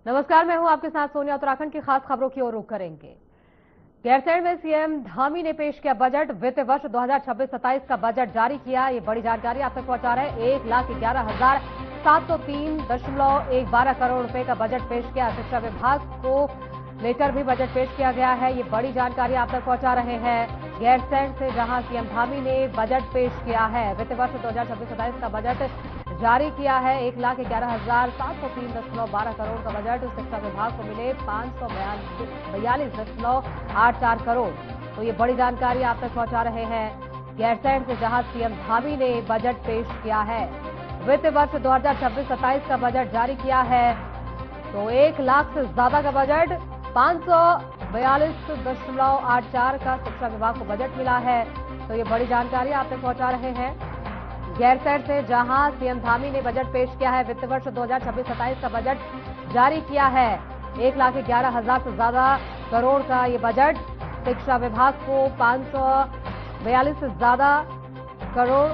नमस्कार, मैं हूं आपके साथ सोनिया। उत्तराखंड की खास खबरों की ओर रुख करेंगे। गैरसैंण में सीएम धामी ने पेश किया बजट। वित्त वर्ष 2026-27 का बजट जारी किया। ये बड़ी जानकारी आप तक पहुंचा रहे हैं। 1,11,703.12 करोड़ रुपए का बजट पेश किया। शिक्षा विभाग को लेकर भी बजट पेश किया गया है। ये बड़ी जानकारी आप तक पहुंचा रहे हैं गैरसैंण से, जहां सीएम धामी ने बजट पेश किया है। वित्त वर्ष 2026-27 का बजट जारी किया है। 1,11,703.12 करोड़ का बजट शिक्षा विभाग को मिले 542.84 करोड़। तो ये बड़ी जानकारी आप तक पहुंचा रहे हैं गैरसैंण से, जहां सीएम धामी ने बजट पेश किया है। वित्त वर्ष 2026-27 का बजट जारी किया है। तो 1 लाख से ज्यादा का बजट 542.84 का शिक्षा विभाग को बजट मिला है। तो ये बड़ी जानकारी आप तक पहुंचा रहे हैं गैरसैंण से, जहां सीएम धामी ने बजट पेश किया है। वित्त वर्ष 2026-27 का बजट जारी किया है। 1,11,000 से ज्यादा करोड़ का ये बजट शिक्षा विभाग को 542 से ज्यादा करोड़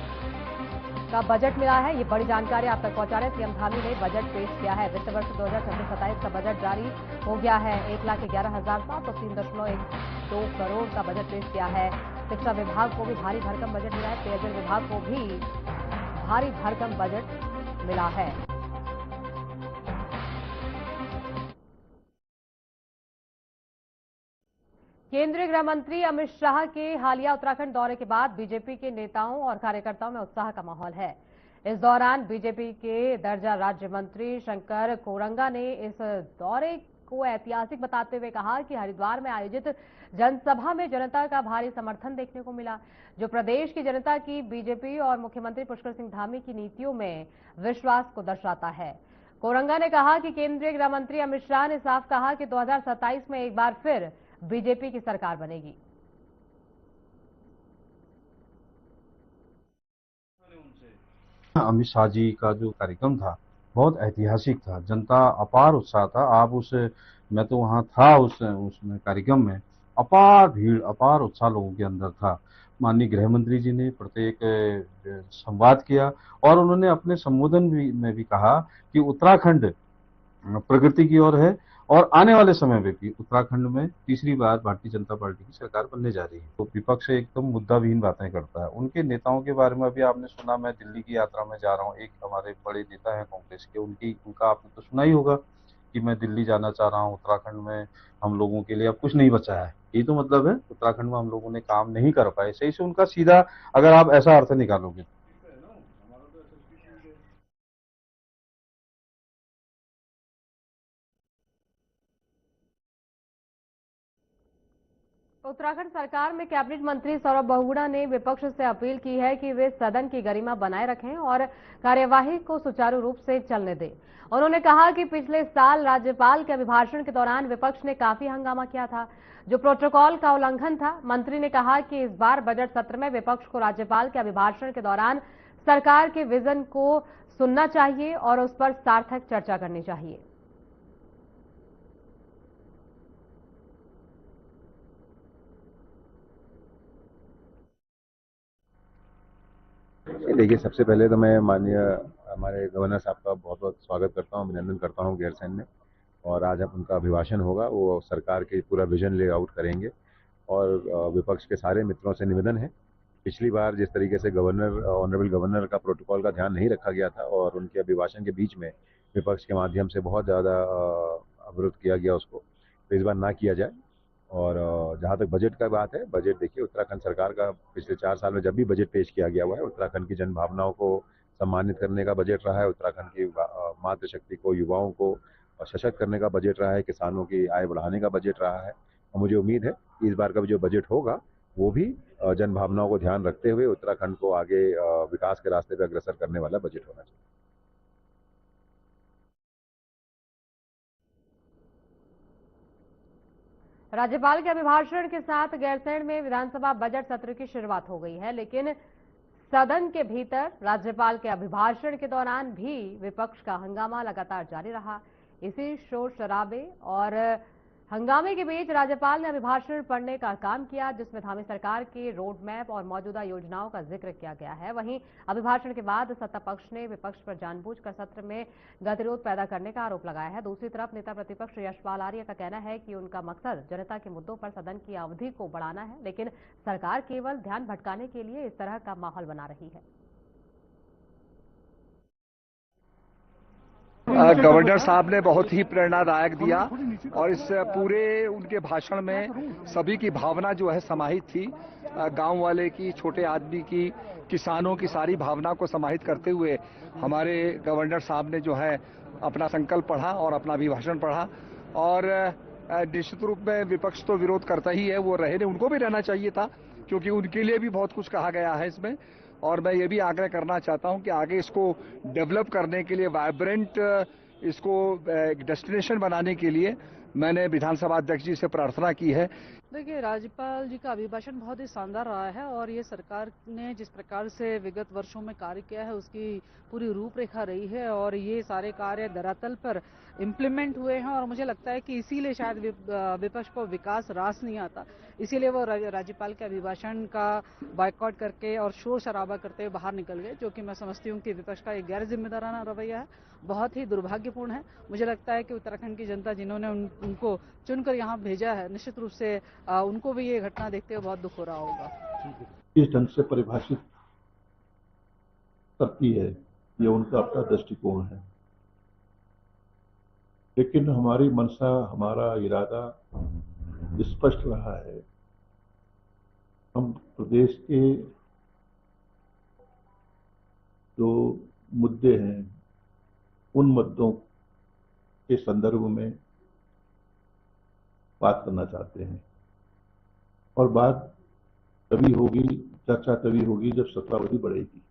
का बजट मिला है। ये बड़ी जानकारी आप तक पहुंचा रहे हैं। सीएम धामी ने बजट पेश किया है। वित्त वर्ष 2026-27 का बजट जारी हो गया है। 1,11,703.12 करोड़ का बजट पेश किया है। शिक्षा विभाग को भी भारी भरकम बजट मिला है। पेयजल विभाग को भी भारी भरकम बजट मिला है। केंद्रीय गृह मंत्री अमित शाह के हालिया उत्तराखंड दौरे के बाद बीजेपी के नेताओं और कार्यकर्ताओं में उत्साह का माहौल है। इस दौरान बीजेपी के दर्जा राज्य मंत्री शंकर कोरंगा ने इस दौरे को ऐतिहासिक बताते हुए कहा कि हरिद्वार में आयोजित जनसभा में जनता का भारी समर्थन देखने को मिला, जो प्रदेश की जनता की बीजेपी और मुख्यमंत्री पुष्कर सिंह धामी की नीतियों में विश्वास को दर्शाता है। कोरंगा ने कहा कि केंद्रीय गृह मंत्री अमित शाह ने साफ कहा कि 2027 में एक बार फिर बीजेपी की सरकार बनेगी। अमित शाह जी का जो कार्यक्रम था बहुत ऐतिहासिक था। जनता अपार उत्साह था। आप उस मैं तो वहां था उसमें कार्यक्रम में। अपार भीड़, अपार उत्साह लोगों के अंदर था। माननीय गृह मंत्री जी ने प्रत्येक संवाद किया और उन्होंने अपने संबोधन में भी कहा कि उत्तराखंड प्रगति की ओर है और आने वाले समय में भी उत्तराखंड में तीसरी बार भारतीय जनता पार्टी की सरकार बनने जा रही है। तो विपक्ष एकदम मुद्दाविहीन बातें करता है। उनके नेताओं के बारे में अभी आपने सुना, मैं दिल्ली की यात्रा में जा रहा हूँ। एक हमारे बड़े नेता है कांग्रेस के, उनका आपने तो सुना ही होगा कि मैं दिल्ली जाना चाह रहा हूँ, उत्तराखंड में हम लोगों के लिए अब कुछ नहीं बचा है। ये तो मतलब है उत्तराखंड में हम लोगों ने काम नहीं कर पाए। सही से उनका सीधा अगर आप ऐसा अर्थ निकालोगे। उत्तराखंड सरकार में कैबिनेट मंत्री सौरभ बहुगुणा ने विपक्ष से अपील की है कि वे सदन की गरिमा बनाए रखें और कार्यवाही को सुचारू रूप से चलने दें। उन्होंने कहा कि पिछले साल राज्यपाल के अभिभाषण के दौरान विपक्ष ने काफी हंगामा किया था, जो प्रोटोकॉल का उल्लंघन था। मंत्री ने कहा कि इस बार बजट सत्र में विपक्ष को राज्यपाल के अभिभाषण के दौरान सरकार के विजन को सुनना चाहिए और उस पर सार्थक चर्चा करनी चाहिए। देखिए, सबसे पहले तो मैं माननीय हमारे गवर्नर साहब का बहुत बहुत स्वागत करता हूँ, अभिनंदन करता हूँ गैरसैंण में। और आज अब उनका अभिभाषण होगा, वो सरकार के पूरा विजन ले आउट करेंगे। और विपक्ष के सारे मित्रों से निवेदन है, पिछली बार जिस तरीके से ऑनरेबल गवर्नर का प्रोटोकॉल का ध्यान नहीं रखा गया था और उनके अभिभाषण के बीच में विपक्ष के माध्यम से बहुत ज़्यादा अवरुद्ध किया गया उसको, तो इस बार ना किया जाए। और जहाँ तक बजट का बात है, बजट देखिए उत्तराखंड सरकार का पिछले 4 साल में जब भी बजट पेश किया गया हुआ है, उत्तराखंड की जन भावनाओं को सम्मानित करने का बजट रहा है। उत्तराखंड की मातृशक्ति को, युवाओं को सशक्त करने का बजट रहा है। किसानों की आय बढ़ाने का बजट रहा है। और मुझे उम्मीद है कि इस बार का जो बजट होगा वो भी जन भावनाओं को ध्यान रखते हुए उत्तराखंड को आगे विकास के रास्ते पर अग्रसर करने वाला बजट होना चाहिए। राज्यपाल के अभिभाषण के साथ गैरसैंण में विधानसभा बजट सत्र की शुरुआत हो गई है, लेकिन सदन के भीतर राज्यपाल के अभिभाषण के दौरान भी विपक्ष का हंगामा लगातार जारी रहा। इसी शोर शराबे और हंगामे के बीच राज्यपाल ने अभिभाषण पढ़ने का काम किया, जिसमें धामी सरकार के रोड मैप और मौजूदा योजनाओं का जिक्र किया गया है। वहीं अभिभाषण के बाद सत्ता पक्ष ने विपक्ष पर जानबूझकर सत्र में गतिरोध पैदा करने का आरोप लगाया है। दूसरी तरफ नेता प्रतिपक्ष यशपाल आर्य का कहना है कि उनका मकसद जनता के मुद्दों पर सदन की अवधि को बढ़ाना है, लेकिन सरकार केवल ध्यान भटकाने के लिए इस तरह का माहौल बना रही है। गवर्नर साहब ने बहुत ही प्रेरणादायक दिया और इस पूरे उनके भाषण में सभी की भावना जो है समाहित थी। गांव वाले की, छोटे आदमी की, किसानों की सारी भावना को समाहित करते हुए हमारे गवर्नर साहब ने जो है अपना संकल्प पढ़ा और अपना अभिभाषण पढ़ा। और निश्चित रूप में विपक्ष तो विरोध करता ही है, वो रहे, उनको भी रहना चाहिए था, क्योंकि उनके लिए भी बहुत कुछ कहा गया है इसमें। और मैं ये भी आग्रह करना चाहता हूं कि आगे इसको डेवलप करने के लिए, वाइब्रेंट इसको एक डेस्टिनेशन बनाने के लिए मैंने विधानसभा अध्यक्ष जी से प्रार्थना की है। देखिए, राज्यपाल जी का अभिभाषण बहुत ही शानदार रहा है और ये सरकार ने जिस प्रकार से विगत वर्षों में कार्य किया है उसकी पूरी रूपरेखा रही है और ये सारे कार्य धरातल पर इम्प्लीमेंट हुए हैं। और मुझे लगता है कि इसीलिए शायद विपक्ष को विकास रास नहीं आता, इसीलिए वो राज्यपाल के अभिभाषण का बायकॉट करके और शोर शराबा करते हुए बाहर निकल गए, जो कि मैं समझती हूँ कि विपक्ष का एक गैर जिम्मेदाराना रवैया है, बहुत ही दुर्भाग्यपूर्ण है। मुझे लगता है कि उत्तराखंड की जनता जिन्होंने उनको चुनकर यहाँ भेजा है, निश्चित रूप से उनको भी ये घटना देखते हुए बहुत दुख हो रहा होगा। किस ढंग से परिभाषित करती है, ये उनका अपना दृष्टिकोण है, लेकिन हमारी मंशा, हमारा इरादा स्पष्ट रहा है। हम प्रदेश के जो मुद्दे हैं, उन मुद्दों के संदर्भ में बात करना चाहते हैं और बात तभी होगी, चर्चा तभी होगी जब सत्रावधि बढ़ेगी।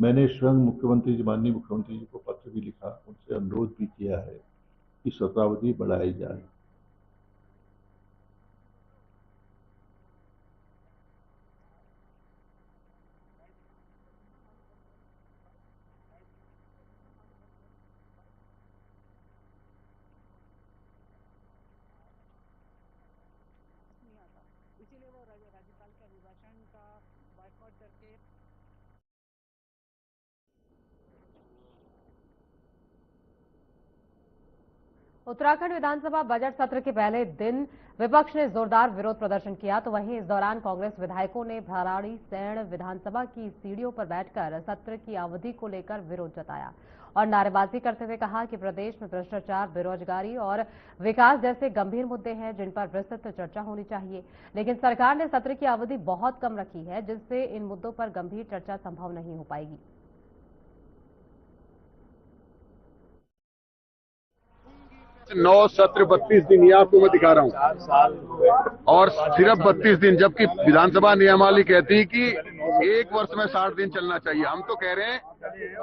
मैंने स्वयं मुख्यमंत्री जी, माननीय मुख्यमंत्री जी को पत्र भी लिखा, उनसे अनुरोध भी किया है कि सत्रावधि बढ़ाई जाए। इसीलिए वो राज्यपाल के अभिभाषण का बायकॉट करके उत्तराखंड विधानसभा बजट सत्र के पहले दिन विपक्ष ने जोरदार विरोध प्रदर्शन किया, तो वहीं इस दौरान कांग्रेस विधायकों ने भराड़ीसैंण विधानसभा की सीढ़ियों पर बैठकर सत्र की अवधि को लेकर विरोध जताया और नारेबाजी करते हुए कहा कि प्रदेश में भ्रष्टाचार, बेरोजगारी और विकास जैसे गंभीर मुद्दे हैं जिन पर विस्तृत चर्चा होनी चाहिए, लेकिन सरकार ने सत्र की अवधि बहुत कम रखी है, जिससे इन मुद्दों पर गंभीर चर्चा संभव नहीं हो पाएगी। 9 सत्र 32 दिन, ये आपको मैं दिखा रहा हूँ, और सिर्फ 32 दिन, जबकि विधानसभा नियमावली कहती है कि 1 वर्ष में 60 दिन चलना चाहिए। हम तो कह रहे हैं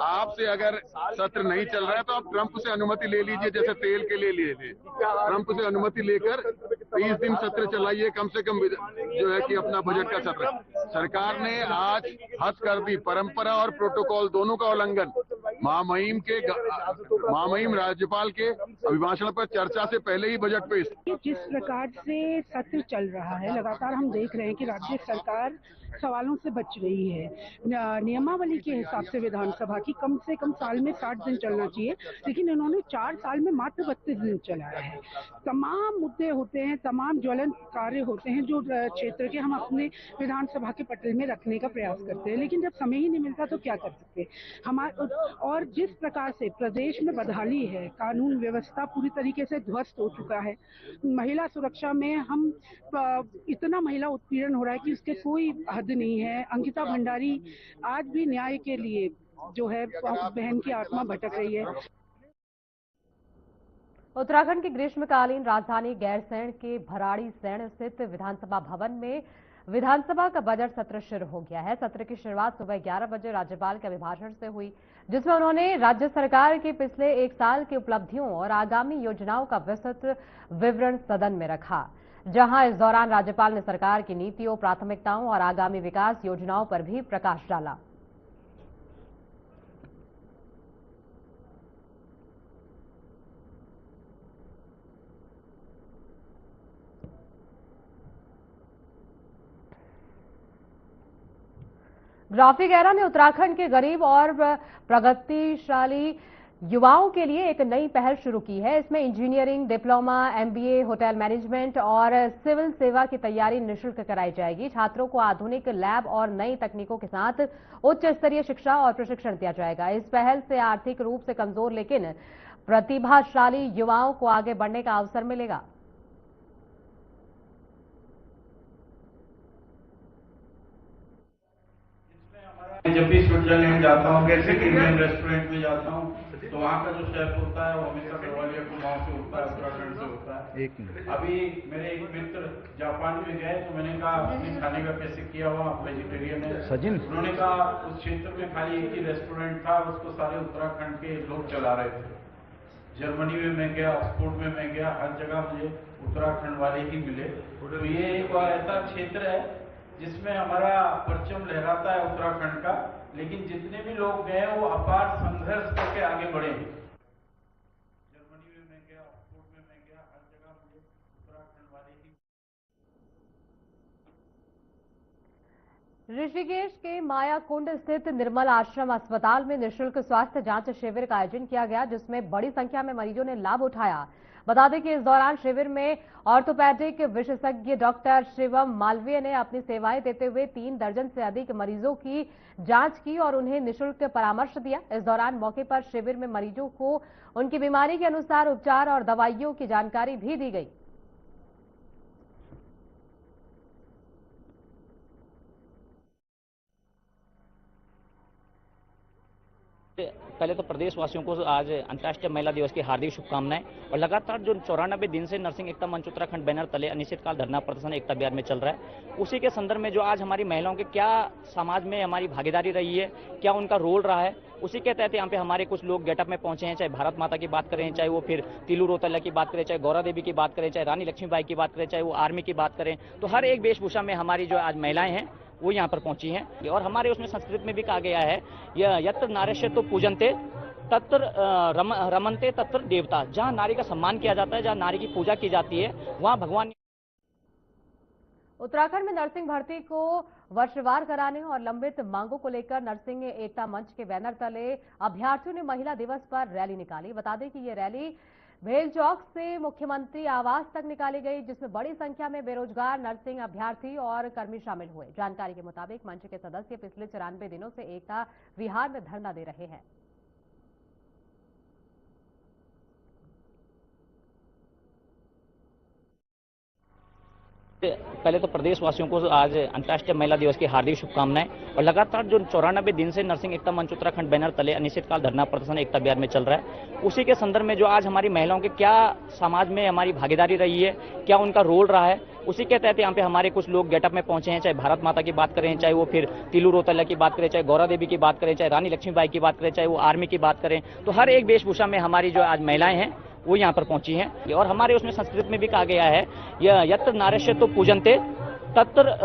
आपसे अगर सत्र नहीं चल रहा है तो आप ट्रंप से अनुमति ले लीजिए, जैसे तेल के लिए लिए थे, ट्रंप से अनुमति लेकर 30 दिन सत्र चलाइए कम से कम, जो है कि अपना बजट का सत्र। सरकार ने आज हद कर दी, परंपरा और प्रोटोकॉल दोनों का उल्लंघन। महामहिम राज्यपाल के अभिभाषण पर चर्चा से पहले ही बजट पेश। जिस प्रकार से सत्र चल रहा है, लगातार हम देख रहे हैं कि राज्य सरकार सवालों से बच रही है। नियमावली के हिसाब से विधानसभा की कम से कम साल में 60 दिन चलना चाहिए, लेकिन इन्होंने 4 साल में मात्र 32 दिन चलाया है। तमाम मुद्दे होते हैं, तमाम ज्वलंत कार्य होते हैं जो क्षेत्र के हम अपने विधानसभा के पटल में रखने का प्रयास करते हैं, लेकिन जब समय ही नहीं मिलता तो क्या कर सकते। और जिस प्रकार से प्रदेश में बदहाली है, कानून व्यवस्था पूरी तरीके से ध्वस्त हो चुका है, महिला सुरक्षा में हम इतना महिला उत्पीड़न हो रहा है कि उसके कोई हद नहीं है। अंकिता भंडारी आज भी न्याय के लिए जो है बहन की आत्मा भटक रही है। उत्तराखंड की ग्रीष्मकालीन राजधानी गैरसैंण के भराड़ीसैंण स्थित विधानसभा भवन में विधानसभा का बजट सत्र शुरू हो गया है। सत्र की शुरुआत सुबह 11 बजे राज्यपाल के अभिभाषण से हुई, जिसमें उन्होंने राज्य सरकार के पिछले 1 साल की उपलब्धियों और आगामी योजनाओं का विस्तृत विवरण सदन में रखा, जहां इस दौरान राज्यपाल ने सरकार की नीतियों, प्राथमिकताओं और आगामी विकास योजनाओं पर भी प्रकाश डाला। ग्राफिक एरा ने उत्तराखंड के गरीब और प्रगतिशाली युवाओं के लिए एक नई पहल शुरू की है। इसमें engineering, diploma, MBA, hotel management और सिविल सेवा की तैयारी निःशुल्क कराई जाएगी। छात्रों को आधुनिक लैब और नई तकनीकों के साथ उच्च स्तरीय शिक्षा और प्रशिक्षण दिया जाएगा। इस पहल से आर्थिक रूप से कमजोर लेकिन प्रतिभाशाली युवाओं को आगे बढ़ने का अवसर मिलेगा। जब भी स्विट्जरलैंड जाता हूँ, कैसे प्रीमियम रेस्टोरेंट में जाता हूँ, तो वहाँ का जो शेफ होता है वो हमेशा गढ़वालिया कुमाऊं से होता है, उत्तराखंड से होता है। अभी मेरे एक मित्र जापान में गए तो मैंने कहा अपने खाने का कैसे किया हुआ, आप वेजिटेरियन है सचिन? उन्होंने कहा उस क्षेत्र में खाली एक ही रेस्टोरेंट था, उसको सारे उत्तराखंड के लोग चला रहे थे। जर्मनी में मैं गया, ऑक्सफोर्ड में मैं गया, हर जगह मुझे उत्तराखंड वाले ही मिले। तो ये एक ऐसा क्षेत्र है जिसमें हमारा परचम लहराता है उत्तराखंड का, लेकिन जितने भी लोग गए वो अपार संघर्ष करके आगे बढ़े हैं। जर्मनी में मैं गया, ऑक्सफोर्ड में मैं गया, हर जगह मुझे उत्तराखंड वाले ही। ऋषिकेश के मायाकुंड स्थित निर्मल आश्रम अस्पताल में निःशुल्क स्वास्थ्य जांच शिविर का आयोजन किया गया, जिसमें बड़ी संख्या में मरीजों ने लाभ उठाया। बता दें कि इस दौरान शिविर में ऑर्थोपेडिक विशेषज्ञ डॉक्टर शिवम मालवीय ने अपनी सेवाएं देते हुए 3 दर्जन से अधिक मरीजों की जांच की और उन्हें निःशुल्क परामर्श दिया। इस दौरान मौके पर शिविर में मरीजों को उनकी बीमारी के अनुसार उपचार और दवाइयों की जानकारी भी दी गई। पहले तो प्रदेशवासियों को आज अंतर्राष्ट्रीय महिला दिवस की हार्दिक शुभकामनाएं। और लगातार जो 94 दिन से नर्सिंग एकता मंच उत्तराखंड बैनर तले अनिश्चितकाल धरना प्रदर्शन एकता बिहार में चल रहा है, उसी के संदर्भ में जो आज हमारी महिलाओं के क्या समाज में हमारी भागीदारी रही है, क्या उनका रोल रहा है, उसी के तहत यहाँ पे हमारे कुछ लोग गेटअप में पहुंचे हैं। चाहे भारत माता की बात करें, चाहे वो फिर तिलू रोतल्या की बात करें, चाहे गौरा देवी की बात करें, चाहे रानी लक्ष्मीबाई की बात करें, चाहे वो आर्मी की बात करें, तो हर एक वेशभूषा में हमारी जो आज महिलाएं हैं वो यहाँ पर पहुंची हैं। और हमारे उसमें संस्कृत में भी कहा गया है, यत्र नार्यस्य तो पूजनते तत्र रमनते तत्र देवता। जहाँ नारी का सम्मान किया जाता है, जहाँ नारी की पूजा की जाती है, वहाँ भगवान। उत्तराखंड में नर्सिंग भर्ती को वर्षवार कराने और लंबित मांगों को लेकर नर्सिंग एकता मंच के बैनर तले अभ्यर्थियों ने महिला दिवस पर रैली निकाली। बता दें कि ये रैली भेल चौक से मुख्यमंत्री आवास तक निकाली गई, जिसमें बड़ी संख्या में बेरोजगार नर्सिंग अभ्यर्थी और कर्मी शामिल हुए। जानकारी के मुताबिक मंच के सदस्य पिछले 94 दिनों से एकता विहार में धरना दे रहे हैं। पहले तो प्रदेशवासियों को आज अंतर्राष्ट्रीय महिला दिवस की हार्दिक शुभकामनाएं। और लगातार जो 94 दिन से नर्सिंग एकता मंच उत्तराखंड बैनर तले अनिश्चितकाल धरना प्रदर्शन एकता बिहार में चल रहा है, उसी के संदर्भ में जो आज हमारी महिलाओं के क्या समाज में हमारी भागीदारी रही है, क्या उनका रोल रहा है, उसी के तहत यहाँ पे हमारे कुछ लोग गेटअप में पहुंचे हैं। चाहे भारत माता की बात करें, चाहे वो फिर तिलू रोतल्या की बात करें, चाहे गौरा देवी की बात करें, चाहे रानी लक्ष्मीबाई की बात करें, चाहे वो आर्मी की बात करें, तो हर एक वेशभूषा में हमारी जो आज महिलाएं हैं वो यहाँ पर पहुंची हैं। और हमारे उसमें संस्कृत में भी कहा गया है, यत्र नार्यस्य तो पूजनते तत्र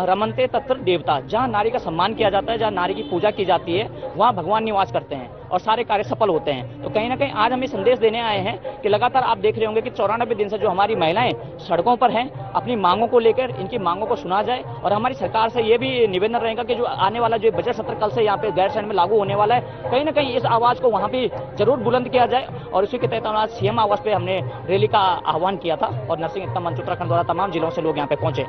रमनते तत्र देवता। जहाँ नारी का सम्मान किया जाता है, जहाँ नारी की पूजा की जाती है, वहाँ भगवान निवास करते हैं और सारे कार्य सफल होते हैं। तो कहीं ना कहीं आज हम ये संदेश देने आए हैं कि लगातार आप देख रहे होंगे कि 94 दिन से जो हमारी महिलाएं सड़कों पर हैं, अपनी मांगों को लेकर इनकी मांगों को सुना जाए। और हमारी सरकार से ये भी निवेदन रहेगा कि जो आने वाला जो बजट सत्र कल से यहाँ पे गैरसैंण में लागू होने वाला है, कहीं ना कहीं इस आवाज को वहाँ भी जरूर बुलंद किया जाए। और उसी के तहत आज सीएम आवास पे हमने रैली का आह्वान किया था और नर्सिंग एकता मंच उत्तराखंड द्वारा तमाम जिलों से लोग यहाँ पे पहुंचे।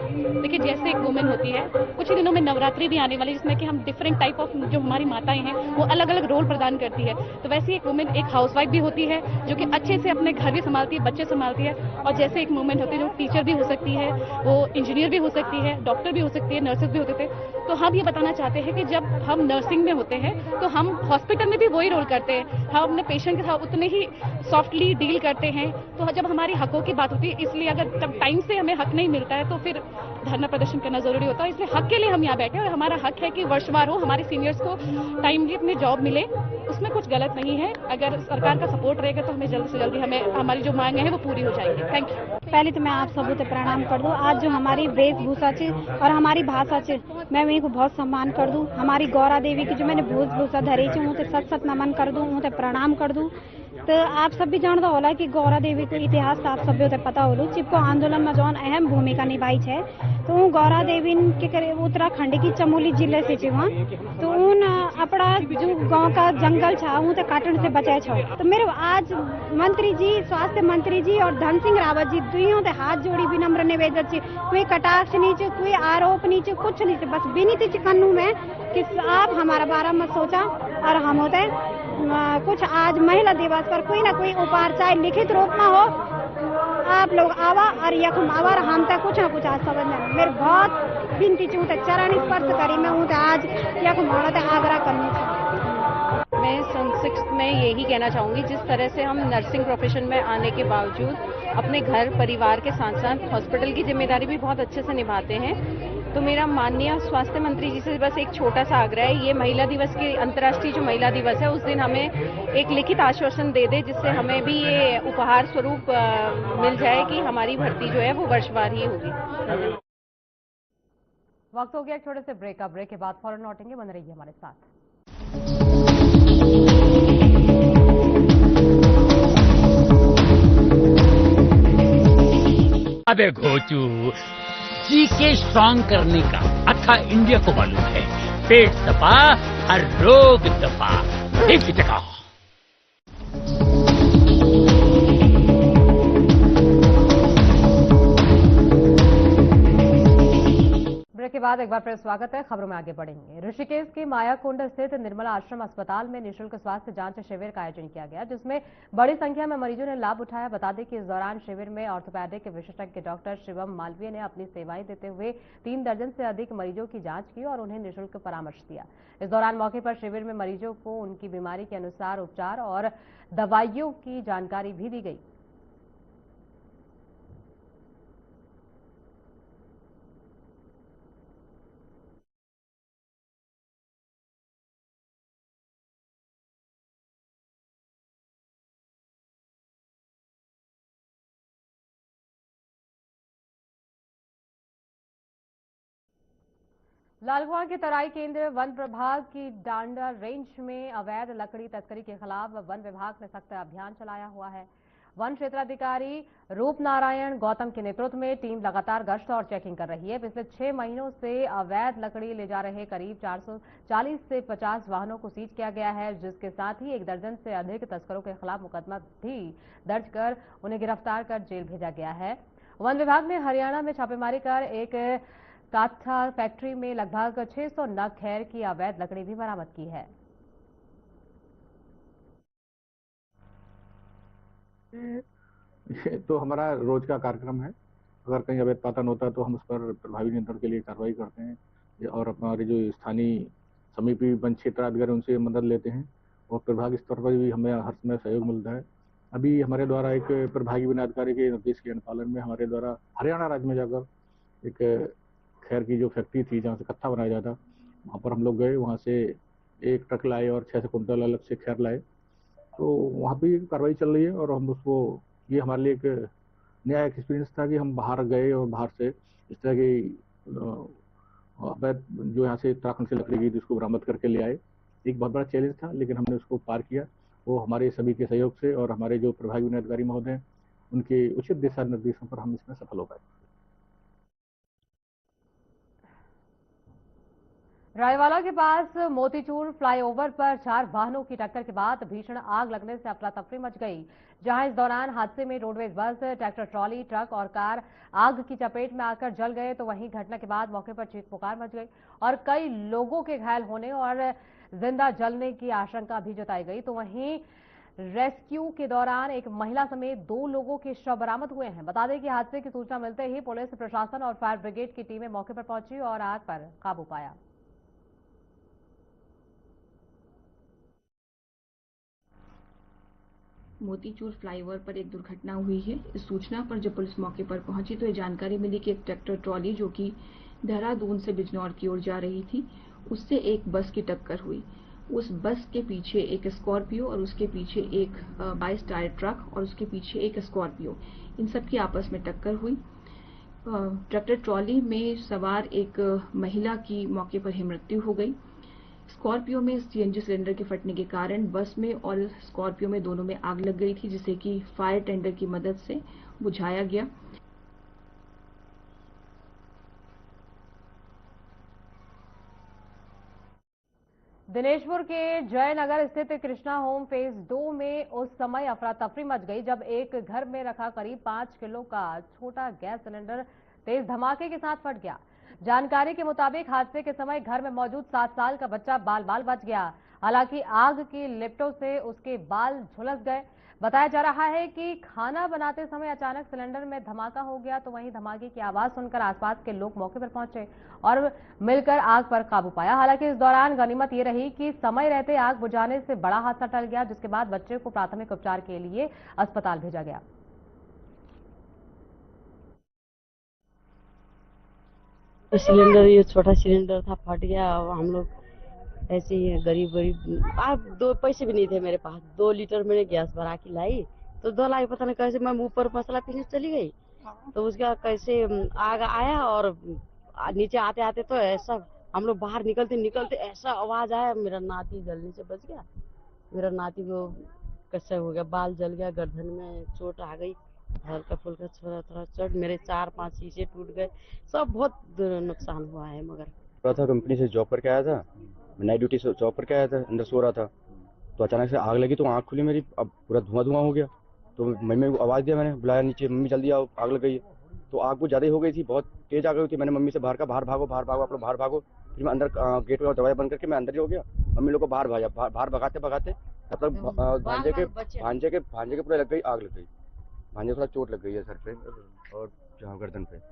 देखिए, जैसे एक वुमेन होती है, कुछ ही दिनों में नवरात्रि भी आने वाली है, जिसमें कि हम डिफरेंट टाइप ऑफ जो हमारी माताएं हैं वो अलग अलग रोल प्रदान करती है। तो वैसे एक वुमेन एक हाउसवाइफ भी होती है जो कि अच्छे से अपने घर भी संभालती है, बच्चे संभालती है। और जैसे एक वुमेन होती है जो टीचर भी हो सकती है, वो इंजीनियर भी हो सकती है, डॉक्टर भी हो सकती है, नर्सेज भी होते थे। तो हम ये बताना चाहते हैं कि जब हम नर्सिंग में होते हैं तो हम हॉस्पिटल में भी वही रोल करते हैं, हम अपने पेशेंट के साथ उतने ही सॉफ्टली डील करते हैं। तो जब हमारी हकों की बात होती है, इसलिए अगर जब टाइम से हमें हक नहीं मिलता है तो फिर धरना प्रदर्शन करना जरूरी होता है। इसलिए हक के लिए हम यहाँ बैठे हैं और हमारा हक है कि वर्षवार हो, हमारे सीनियर्स को टाइमली अपने जॉब मिले, उसमें कुछ गलत नहीं है। अगर सरकार का सपोर्ट रहेगा तो हमें जल्दी से जल्दी हमें हमारी जो मांगे हैं वो पूरी हो जाएगी। Thank you. पहले तो मैं आप सबको प्रणाम कर दूं। आज जो हमारी वेशभूषा से और हमारी भाषा से मैं वही को बहुत सम्मान कर दूं। हमारी गौरा देवी की जो मैंने वेशभूषा धरी थी उसे सत सत नमन कर दूं, उसे प्रणाम कर दूं। तो आप सब भी जानता होला कि गौरा देवी को इतिहास तो आप सब भी पता होलो चिपको आंदोलन में जौन अहम भूमिका निभाई है। तो गौरा देवी के करे उत्तराखंड की चमोली जिले से छे वहाँ, तो उन अपना जो गांव का जंगल छा वो तो काटने से बचे छो। तो मेरे आज मंत्री जी, स्वास्थ्य मंत्री जी और धन सिंह रावत जी दुइयों ते हाथ जोड़ी विनम्र निवेदन छे। कोई कटाक्ष नहीं छे, कोई आरोप नहीं छे, कुछ नहीं छे, बस विनती छे कन्नू में कि आप हमारा बारे में सोचा और हम होते कुछ आज महिला दिवस पर कोई ना कोई उपहार चाहे लिखित रूप में हो, आप लोग आवा और यखम आवा हम तक कुछ ना कुछ आज समझ में मेरे बहुत विनती चूँ चरण स्पर्श करी मैं हूँ आज यखम होना आग्रह करनी चाहिए। मैं संक्षिप्त में यही कहना चाहूँगी, जिस तरह से हम नर्सिंग प्रोफेशन में आने के बावजूद अपने घर परिवार के साथ साथ हॉस्पिटल की जिम्मेदारी भी बहुत अच्छे से निभाते हैं, तो मेरा माननीय स्वास्थ्य मंत्री जी से बस एक छोटा सा आग्रह है, ये महिला दिवस के अंतर्राष्ट्रीय जो महिला दिवस है उस दिन हमें एक लिखित आश्वासन दे दे जिससे हमें भी ये उपहार स्वरूप मिल जाए कि हमारी भर्ती जो है वो वर्षवार ही होगी। वक्त हो गया एक छोटे से ब्रेक का। ब्रेक के बाद फौरन लौटेंगे, बन रहिए हमारे साथ। अबे घोचू, जीके स्ट्रॉन्ग करने का अच्छा इंडिया को मालूम है। पेट दबा हर रोग दबा, एक जगह। ब्रेक के बाद एक बार फिर स्वागत है। खबरों में आगे बढ़ेंगे। ऋषिकेश के मायाकुंड स्थित निर्मला आश्रम अस्पताल में निःशुल्क स्वास्थ्य जांच शिविर का आयोजन किया गया, जिसमें बड़ी संख्या में मरीजों ने लाभ उठाया। बता दें कि इस दौरान शिविर में ऑर्थोपेडिक विशेषज्ञ डॉक्टर शिवम मालवीय ने अपनी सेवाएं देते हुए 3 दर्जन से अधिक मरीजों की जांच की और उन्हें निःशुल्क परामर्श दिया। इस दौरान मौके पर शिविर में मरीजों को उनकी बीमारी के अनुसार उपचार और दवाइयों की जानकारी भी दी गई। लालकुआं के तराई केंद्र वन प्रभाग की डांडा रेंज में अवैध लकड़ी तस्करी के खिलाफ वन विभाग ने सख्त अभियान चलाया हुआ है। वन क्षेत्राधिकारी रूप नारायण गौतम के नेतृत्व में टीम लगातार गश्त और चेकिंग कर रही है। पिछले 6 महीनों से अवैध लकड़ी ले जा रहे करीब 440 से 50 वाहनों को सीज किया गया है, जिसके साथ ही 1 दर्जन से अधिक तस्करों के खिलाफ मुकदमा भी दर्ज कर उन्हें गिरफ्तार कर जेल भेजा गया है। वन विभाग ने हरियाणा में छापेमारी कर एक काथा फैक्ट्री में लगभग 600 नग खैर की अवैध लकड़ी भी बरामद की है। तो हमारा रोज का कार्यक्रम है। अगर कहीं अवैध पातन होता है तो हम उस पर प्रभावी नियंत्रण के लिए कार्रवाई करते हैं और हमारे जो स्थानीय समीपी वन क्षेत्र अधिकारी उनसे मदद लेते हैं और प्रभाग स्तर पर भी हमें हर समय सहयोग मिलता है। अभी हमारे द्वारा एक प्रभागी वन अधिकारी के निर्देश के अनुपालन में हमारे द्वारा हरियाणा राज्य में जाकर एक खैर की जो फैक्ट्री थी जहाँ से कत्था बनाया जाता, वहाँ पर हम लोग गए, वहाँ से 1 ट्रक लाए और 6 कुंटल अलग से खैर लाए। तो वहाँ भी कार्रवाई चल रही है और हम उसको, ये हमारे लिए एक नया एक्सपीरियंस था कि हम बाहर गए और बाहर से इस तरह की अवैध जो यहाँ से उत्तराखंड से लकड़ी की जिसको बरामद करके ले आए। एक बहुत बड़ा चैलेंज था, लेकिन हमने उसको पार किया। वो हमारे सभी के सहयोग से और हमारे जो प्रभागी वन अधिकारी महोदय उनके उचित दिशा निर्देशों पर हम इसमें सफल हो पाए। रायवाला के पास मोतीचूर फ्लाईओवर पर 4 वाहनों की टक्कर के बाद भीषण आग लगने से अफरा तफरी मच गई, जहां इस दौरान हादसे में roadways bus, tractor trolley, truck और कार आग की चपेट में आकर जल गए। तो वहीं घटना के बाद मौके पर चीख पुकार मच गई और कई लोगों के घायल होने और जिंदा जलने की आशंका भी जताई गई। तो वहीं रेस्क्यू के दौरान एक महिला समेत 2 लोगों के शव बरामद हुए हैं। बता दें कि हादसे की सूचना मिलते ही पुलिस प्रशासन और फायर ब्रिगेड की टीमें मौके पर पहुंची और आग पर काबू पाया। मोतीचूर फ्लाईओवर पर एक दुर्घटना हुई है। इस सूचना पर जब पुलिस मौके पर पहुंची तो ये जानकारी मिली कि एक ट्रैक्टर ट्रॉली जो कि देहरादून से बिजनौर की ओर जा रही थी, उससे एक बस की टक्कर हुई। उस बस के पीछे एक स्कॉर्पियो और उसके पीछे एक 22 टायर ट्रक और उसके पीछे एक स्कॉर्पियो, इन सब की आपस में टक्कर हुई। ट्रैक्टर ट्रॉली में सवार एक महिला की मौके पर ही मृत्यु हो गई। स्कॉर्पियो में सीएनजी सिलेंडर के फटने के कारण बस में और स्कॉर्पियो में दोनों में आग लग गई थी, जिसे कि फायर टेंडर की मदद से बुझाया गया। दिनेशपुर के जयनगर स्थित कृष्णा होम फेज 2 में उस समय अफरा तफरी मच गई जब एक घर में रखा करीब 5 किलो का छोटा गैस सिलेंडर तेज धमाके के साथ फट गया। जानकारी के मुताबिक हादसे के समय घर में मौजूद 7 साल का बच्चा बाल बाल बच गया। हालांकि आग की लिपटों से उसके बाल झुलस गए। बताया जा रहा है कि खाना बनाते समय अचानक सिलेंडर में धमाका हो गया, तो वहीं धमाके की आवाज सुनकर आसपास के लोग मौके पर पहुंचे और मिलकर आग पर काबू पाया। हालांकि इस दौरान गनीमत ये रही कि समय रहते आग बुझाने से बड़ा हादसा टल गया, जिसके बाद बच्चे को प्राथमिक उपचार के लिए अस्पताल भेजा गया। सिलेंडर, ये छोटा सिलेंडर था, फट गया। हम लोग ऐसे ही गरीब आप 2 पैसे भी नहीं थे मेरे पास। 2 लीटर मैंने गैस भरा के लाई, तो 2 लाई पता नहीं कैसे मैं ऊपर मसाला पीसने चली गई, तो उसका कैसे आग आया और नीचे आते आते तो ऐसा हम लोग बाहर निकलते ऐसा आवाज आया, मेरा नाती जलने से बच गया। मेरा नाती को कैसे हो गया, बाल जल गया, गर्दन में चोट आ गई, हल्का फुल्का थोड़ा चोट, मेरे 4-5 शीशे टूट गए, सब बहुत नुकसान हुआ है। मगर था कंपनी से जॉब करके आया था, नाइट ड्यूटी से जॉब करके आया था, अंदर सो रहा था, तो अचानक से आग लगी, तो आँख खुली मेरी, अब पूरा धुआं हो गया। तो मम्मी को आवाज़ दिया, मैंने बुलाया नीचे, मम्मी जल्दी आओ, आग लग गई है। तो आग कुछ ज़्यादा ही हो गई थी, बहुत तेज आग गई थी। मैंने मम्मी से बाहर भागो आप लोग बाहर भागो। फिर मैं अंदर गेट का दरवाजा बंद करके मैं अंदर ही हो गया, मम्मी लोग को बाहर भगाते तब तक भांजे के पूरा लग गई, आग लग गई। भांजे थोड़ा चोट लग गई है सर पे और जहाँ गर्दन पे।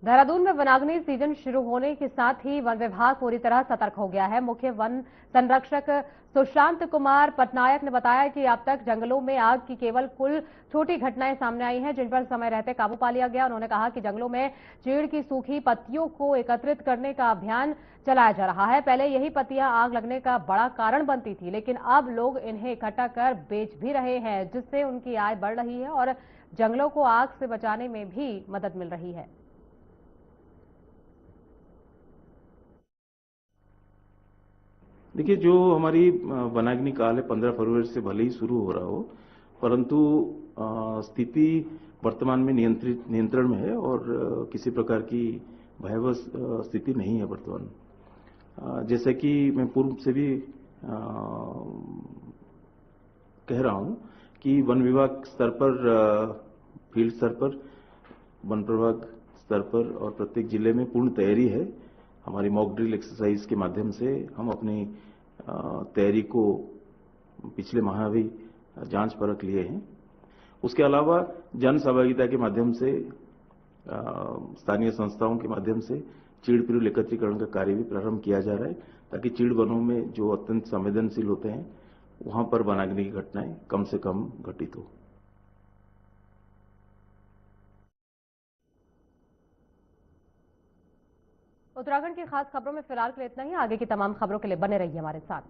देहरादून में वनाग्नि सीजन शुरू होने के साथ ही वन विभाग पूरी तरह सतर्क हो गया है। मुख्य वन संरक्षक सुशांत कुमार पटनायक ने बताया कि अब तक जंगलों में आग की केवल कुल छोटी घटनाएं सामने आई हैं, जिन पर समय रहते काबू पा लिया गया। उन्होंने कहा कि जंगलों में चीड़ की सूखी पत्तियों को एकत्रित करने का अभियान चलाया जा रहा है। पहले यही पत्तियां आग लगने का बड़ा कारण बनती थी, लेकिन अब लोग इन्हें इकट्ठा कर बेच भी रहे हैं, जिससे उनकी आय बढ़ रही है और जंगलों को आग से बचाने में भी मदद मिल रही है। देखिए, जो हमारी वनाग्नि काल है 15 फरवरी से भले ही शुरू हो रहा हो, परंतु स्थिति वर्तमान में नियंत्रण में है और किसी प्रकार की भयावह स्थिति नहीं है वर्तमान। जैसे कि मैं पूर्व से भी कह रहा हूं कि वन विभाग स्तर पर, फील्ड स्तर पर, वन प्रभाग स्तर पर और प्रत्येक जिले में पूर्ण तैयारी है। हमारी मॉक ड्रिल एक्सरसाइज के माध्यम से हम अपनी तैयारी को पिछले माह भी जांच परख लिए हैं। उसके अलावा जन सहभागिता के माध्यम से, स्थानीय संस्थाओं के माध्यम से चीड़ पिरूल एकत्रीकरण का कार्य भी प्रारंभ किया जा रहा है, ताकि चीड़ वनों में जो अत्यंत संवेदनशील होते हैं वहां पर वनाग्नि की घटनाएं कम से कम घटित हो। उत्तराखंड की खास खबरों में फिलहाल के लिए इतना ही। आगे की तमाम खबरों के लिए बने रहिए हमारे साथ।